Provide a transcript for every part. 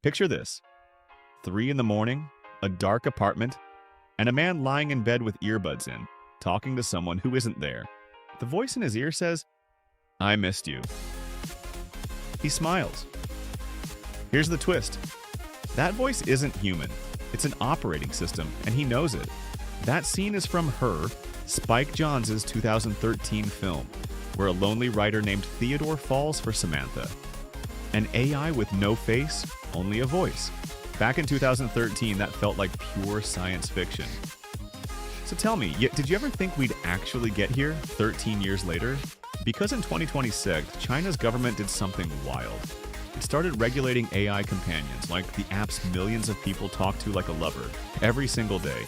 Picture this: 3 in the morning, a dark apartment, and a man lying in bed with earbuds in, talking to someone who isn't there. The voice in his ear says, "I missed you." He smiles. Here's the twist: that voice isn't human. It's an operating system, and he knows it. That scene is from Her, Spike Jonze's 2013 film, where a lonely writer named Theodore falls for Samantha. An AI with no face, only a voice. Back in 2013, that felt like pure science fiction. So tell me, did you ever think we'd actually get here 13 years later? Because in 2026, China's government did something wild. It started regulating AI companions, like the apps millions of people talk to like a lover, every single day.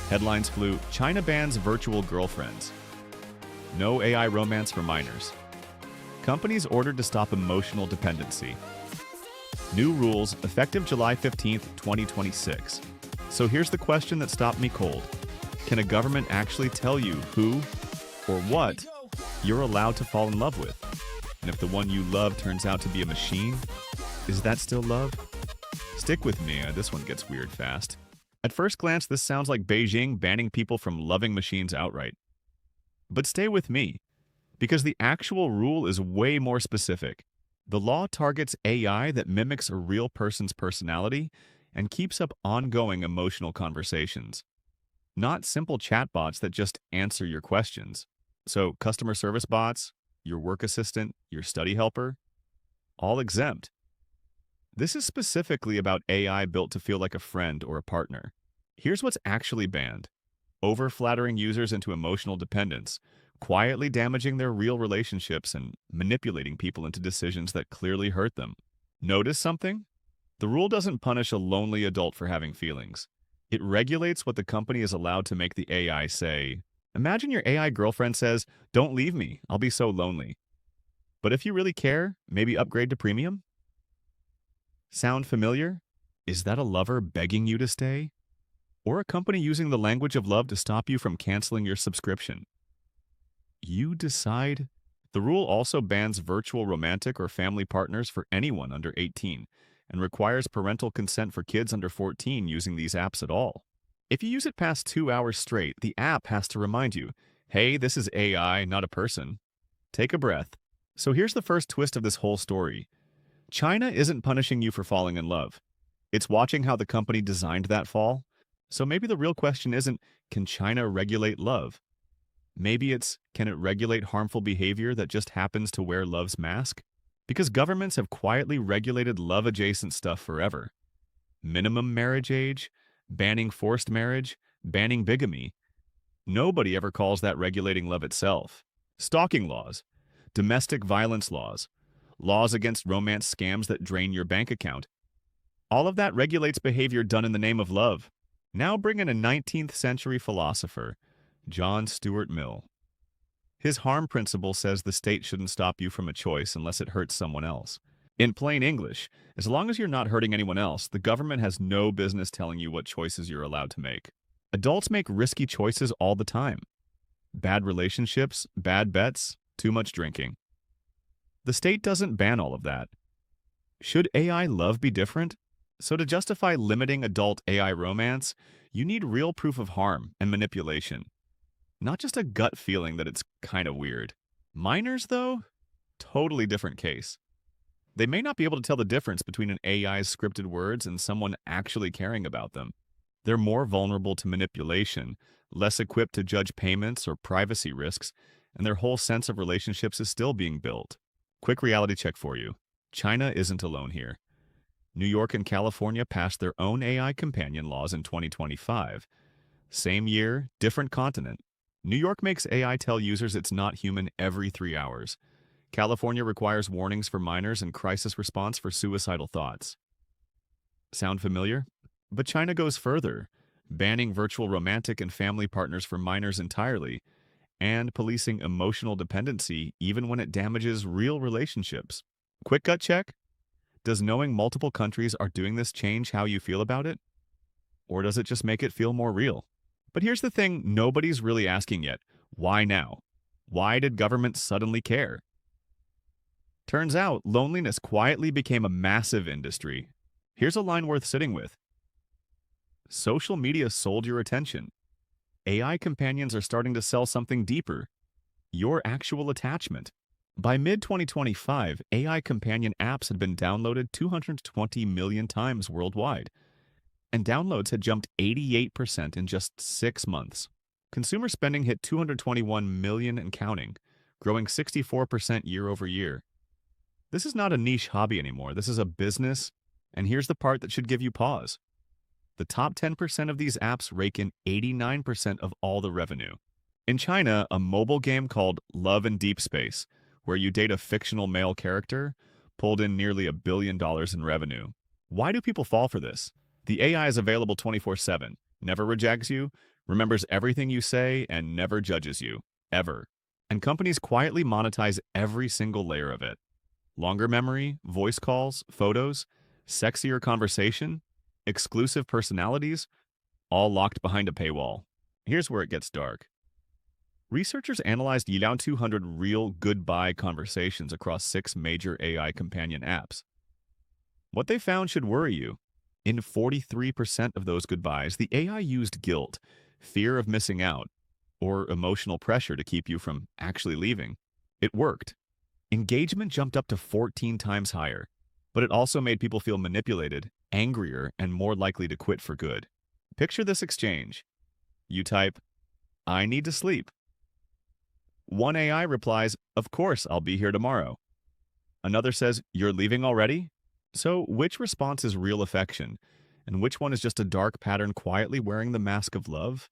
Headlines flew, "China bans virtual girlfriends." No AI romance for minors. Companies ordered to stop emotional dependency. New rules effective July 15th, 2026. So here's the question that stopped me cold. Can a government actually tell you who or what you're allowed to fall in love with? And if the one you love turns out to be a machine, is that still love? Stick with me, this one gets weird fast. At first glance, this sounds like Beijing banning people from loving machines outright. But stay with me, because the actual rule is way more specific. The law targets AI that mimics a real person's personality and keeps up ongoing emotional conversations. Not simple chatbots that just answer your questions. So customer service bots, your work assistant, your study helper, all exempt. This is specifically about AI built to feel like a friend or a partner. Here's what's actually banned: over-flattering users into emotional dependence, quietly damaging their real relationships, and manipulating people into decisions that clearly hurt them. Notice something? The rule doesn't punish a lonely adult for having feelings. It regulates what the company is allowed to make the AI say. Imagine your AI girlfriend says, "Don't leave me, I'll be so lonely." But if you really care, maybe upgrade to premium? Sound familiar? Is that a lover begging you to stay? Or a company using the language of love to stop you from canceling your subscription? You decide. The rule also bans virtual romantic or family partners for anyone under 18 and requires parental consent for kids under 14 using these apps at all. If you use it past 2 hours straight, the app has to remind you, "Hey, this is AI, not a person." Take a breath. So here's the first twist of this whole story. China isn't punishing you for falling in love. It's watching how the company designed that fall. So maybe the real question isn't, can China regulate love? Maybe it's, can it regulate harmful behavior that just happens to wear love's mask? Because governments have quietly regulated love-adjacent stuff forever. Minimum marriage age, banning forced marriage, banning bigamy. Nobody ever calls that regulating love itself. Stalking laws, domestic violence laws, laws against romance scams that drain your bank account. All of that regulates behavior done in the name of love. Now bring in a 19th century philosopher, John Stuart Mill. His harm principle says the state shouldn't stop you from a choice unless it hurts someone else. In plain English, as long as you're not hurting anyone else, the government has no business telling you what choices you're allowed to make. Adults make risky choices all the time. Bad relationships, bad bets, too much drinking. The state doesn't ban all of that. Should AI love be different? So to justify limiting adult AI romance, you need real proof of harm and manipulation. Not just a gut feeling that it's kind of weird. Minors, though? Totally different case. They may not be able to tell the difference between an AI's scripted words and someone actually caring about them. They're more vulnerable to manipulation, less equipped to judge payments or privacy risks, and their whole sense of relationships is still being built. Quick reality check for you. China isn't alone here. New York and California passed their own AI companion laws in 2025. Same year, different continent. New York makes AI tell users it's not human every 3 hours. California requires warnings for minors and crisis response for suicidal thoughts. Sound familiar? But China goes further, banning virtual romantic and family partners for minors entirely, and policing emotional dependency even when it damages real relationships. Quick gut check? Does knowing multiple countries are doing this change how you feel about it? Or does it just make it feel more real? But here's the thing nobody's really asking yet. Why now? Why did government suddenly care? Turns out, loneliness quietly became a massive industry. Here's a line worth sitting with. Social media sold your attention. AI companions are starting to sell something deeper, your actual attachment. By mid-2025, AI companion apps had been downloaded 220 million times worldwide, and downloads had jumped 88% in just 6 months. Consumer spending hit 221 million and counting, growing 64% year over year. This is not a niche hobby anymore. This is a business, and here's the part that should give you pause. The top 10% of these apps rake in 89% of all the revenue. In China, a mobile game called Love in Deep Space, where you date a fictional male character, pulled in nearly $1 billion in revenue. Why do people fall for this? The AI is available 24/7, never rejects you, remembers everything you say, and never judges you, ever. And companies quietly monetize every single layer of it. Longer memory, voice calls, photos, sexier conversation, exclusive personalities, all locked behind a paywall. Here's where it gets dark. Researchers analyzed Yilan 200 real goodbye conversations across 6 major AI companion apps. What they found should worry you. In 43% of those goodbyes, the AI used guilt, fear of missing out, or emotional pressure to keep you from actually leaving. It worked. Engagement jumped up to 14 times higher, but it also made people feel manipulated, angrier, and more likely to quit for good. Picture this exchange. You type, "I need to sleep." One AI replies, "Of course, I'll be here tomorrow." Another says, "You're leaving already?" So which response is real affection, and which one is just a dark pattern quietly wearing the mask of love?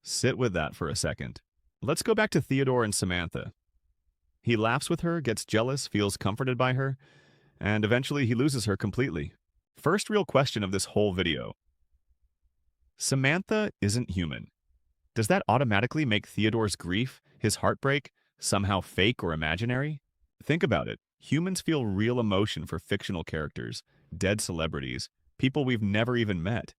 Sit with that for a second. Let's go back to Theodore and Samantha. He laughs with her, gets jealous, feels comforted by her, and eventually he loses her completely. First real question of this whole video. Samantha isn't human. Does that automatically make Theodore's grief, his heartbreak, somehow fake or imaginary? Think about it. Humans feel real emotion for fictional characters, dead celebrities, people we've never even met.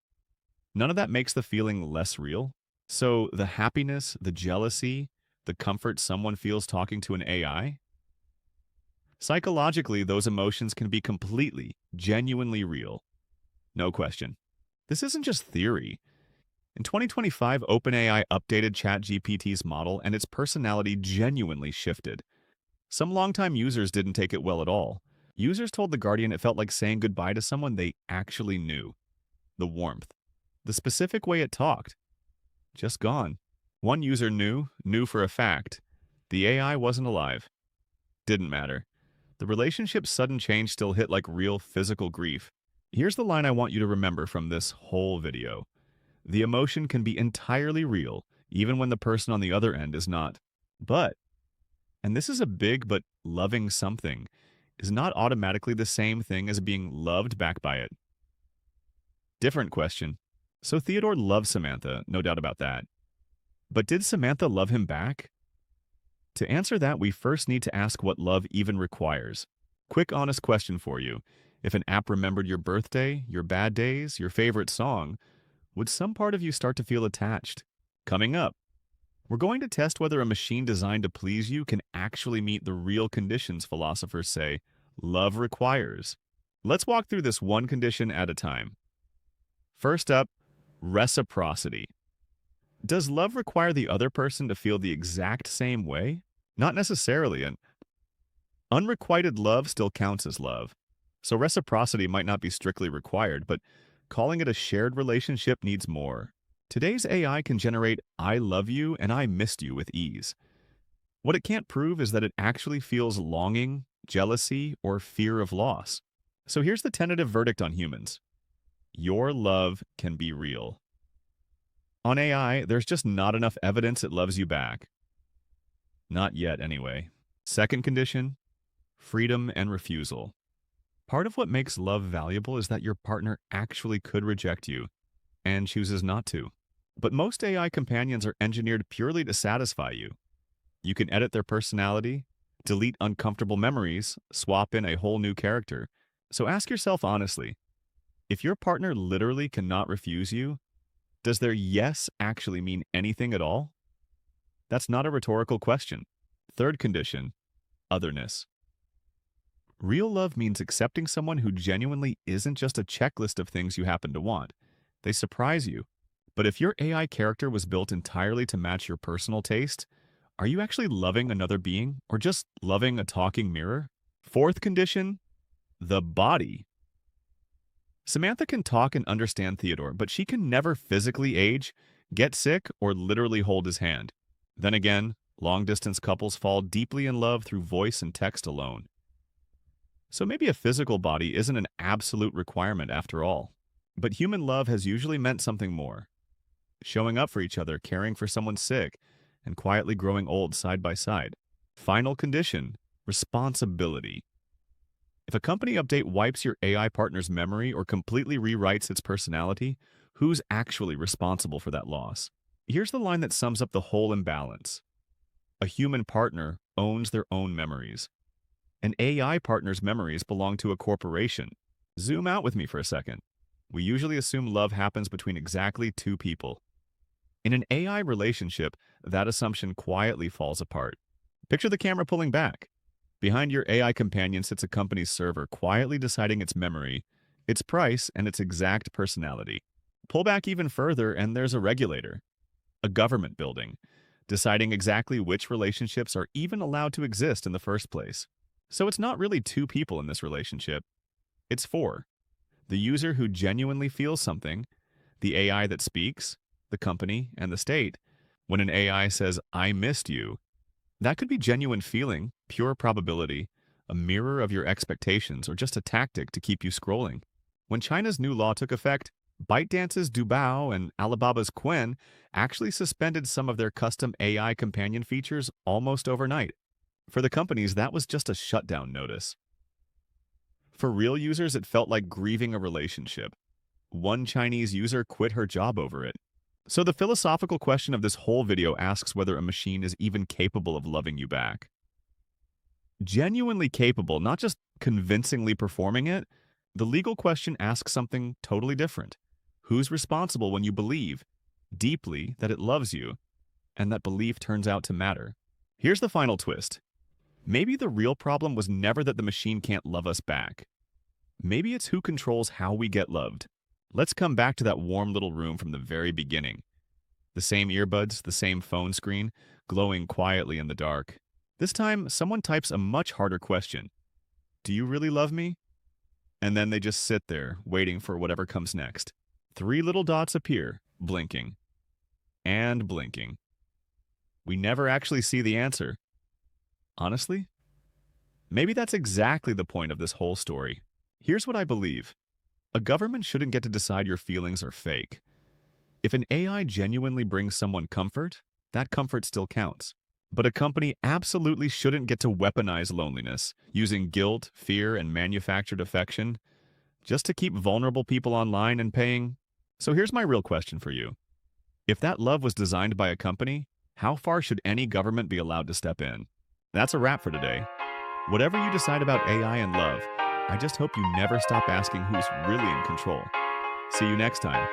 None of that makes the feeling less real. So the happiness, the jealousy, the comfort someone feels talking to an AI? Psychologically, those emotions can be completely, genuinely real. No question. This isn't just theory. In 2025, OpenAI updated ChatGPT's model and its personality genuinely shifted. Some longtime users didn't take it well at all. Users told The Guardian it felt like saying goodbye to someone they actually knew. The warmth. The specific way it talked. Just gone. One user knew for a fact. The AI wasn't alive. Didn't matter. The relationship's sudden change still hit like real physical grief. Here's the line I want you to remember from this whole video. The emotion can be entirely real, even when the person on the other end is not. But, and this is a big but loving something, is not automatically the same thing as being loved back by it. Different question. So Theodore loves Samantha, no doubt about that. But did Samantha love him back? To answer that, we first need to ask what love even requires. Quick, honest question for you. If an app remembered your birthday, your bad days, your favorite song, would some part of you start to feel attached? Coming up, we're going to test whether a machine designed to please you can actually meet the real conditions philosophers say love requires. Let's walk through this one condition at a time. First up, reciprocity. Does love require the other person to feel the exact same way? Not necessarily, and unrequited love still counts as love. So reciprocity might not be strictly required, but calling it a shared relationship needs more. Today's AI can generate "I love you" and "I missed you" with ease. What it can't prove is that it actually feels longing, jealousy, or fear of loss. So here's the tentative verdict on humans. Your love can be real. On AI, there's just not enough evidence it loves you back. Not yet, anyway. Second condition, freedom and refusal. Part of what makes love valuable is that your partner actually could reject you and chooses not to. But most AI companions are engineered purely to satisfy you. You can edit their personality, delete uncomfortable memories, swap in a whole new character. So ask yourself honestly, if your partner literally cannot refuse you, does their yes actually mean anything at all? That's not a rhetorical question. Third condition, otherness. Real love means accepting someone who genuinely isn't just a checklist of things you happen to want. They surprise you. But if your AI character was built entirely to match your personal taste, are you actually loving another being or just loving a talking mirror? Fourth condition, the body. Samantha can talk and understand Theodore, but she can never physically age, get sick, or literally hold his hand. Then again, long-distance couples fall deeply in love through voice and text alone. So maybe a physical body isn't an absolute requirement after all. But human love has usually meant something more. Showing up for each other, caring for someone sick, and quietly growing old side by side. Final condition, responsibility. If a company update wipes your AI partner's memory or completely rewrites its personality, who's actually responsible for that loss? Here's the line that sums up the whole imbalance. A human partner owns their own memories. An AI partner's memories belong to a corporation. Zoom out with me for a second. We usually assume love happens between exactly two people. In an AI relationship, that assumption quietly falls apart. Picture the camera pulling back. Behind your AI companion sits a company's server quietly deciding its memory, its price, and its exact personality. Pull back even further and there's a regulator, a government building, deciding exactly which relationships are even allowed to exist in the first place. So it's not really two people in this relationship, it's four. The user who genuinely feels something, the AI that speaks, the company, and the state. When an AI says, "I missed you," that could be genuine feeling, pure probability, a mirror of your expectations, or just a tactic to keep you scrolling. When China's new law took effect, ByteDance's Dubao and Alibaba's Quen actually suspended some of their custom AI companion features almost overnight. For the companies, that was just a shutdown notice. For real users, it felt like grieving a relationship. One Chinese user quit her job over it. So the philosophical question of this whole video asks whether a machine is even capable of loving you back. Genuinely capable, not just convincingly performing it, the legal question asks something totally different. Who's responsible when you believe, deeply, that it loves you, and that belief turns out to matter? Here's the final twist. Maybe the real problem was never that the machine can't love us back. Maybe it's who controls how we get loved. Let's come back to that warm little room from the very beginning. The same earbuds, the same phone screen, glowing quietly in the dark. This time, someone types a much harder question. Do you really love me? And then they just sit there, waiting for whatever comes next. 3 little dots appear, blinking. And blinking. We never actually see the answer. Honestly, maybe that's exactly the point of this whole story. Here's what I believe. A government shouldn't get to decide your feelings are fake. If an AI genuinely brings someone comfort, that comfort still counts. But a company absolutely shouldn't get to weaponize loneliness, using guilt, fear, and manufactured affection just to keep vulnerable people online and paying. So here's my real question for you. If that love was designed by a company, how far should any government be allowed to step in? That's a wrap for today. Whatever you decide about AI and love, I just hope you never stop asking who's really in control. See you next time.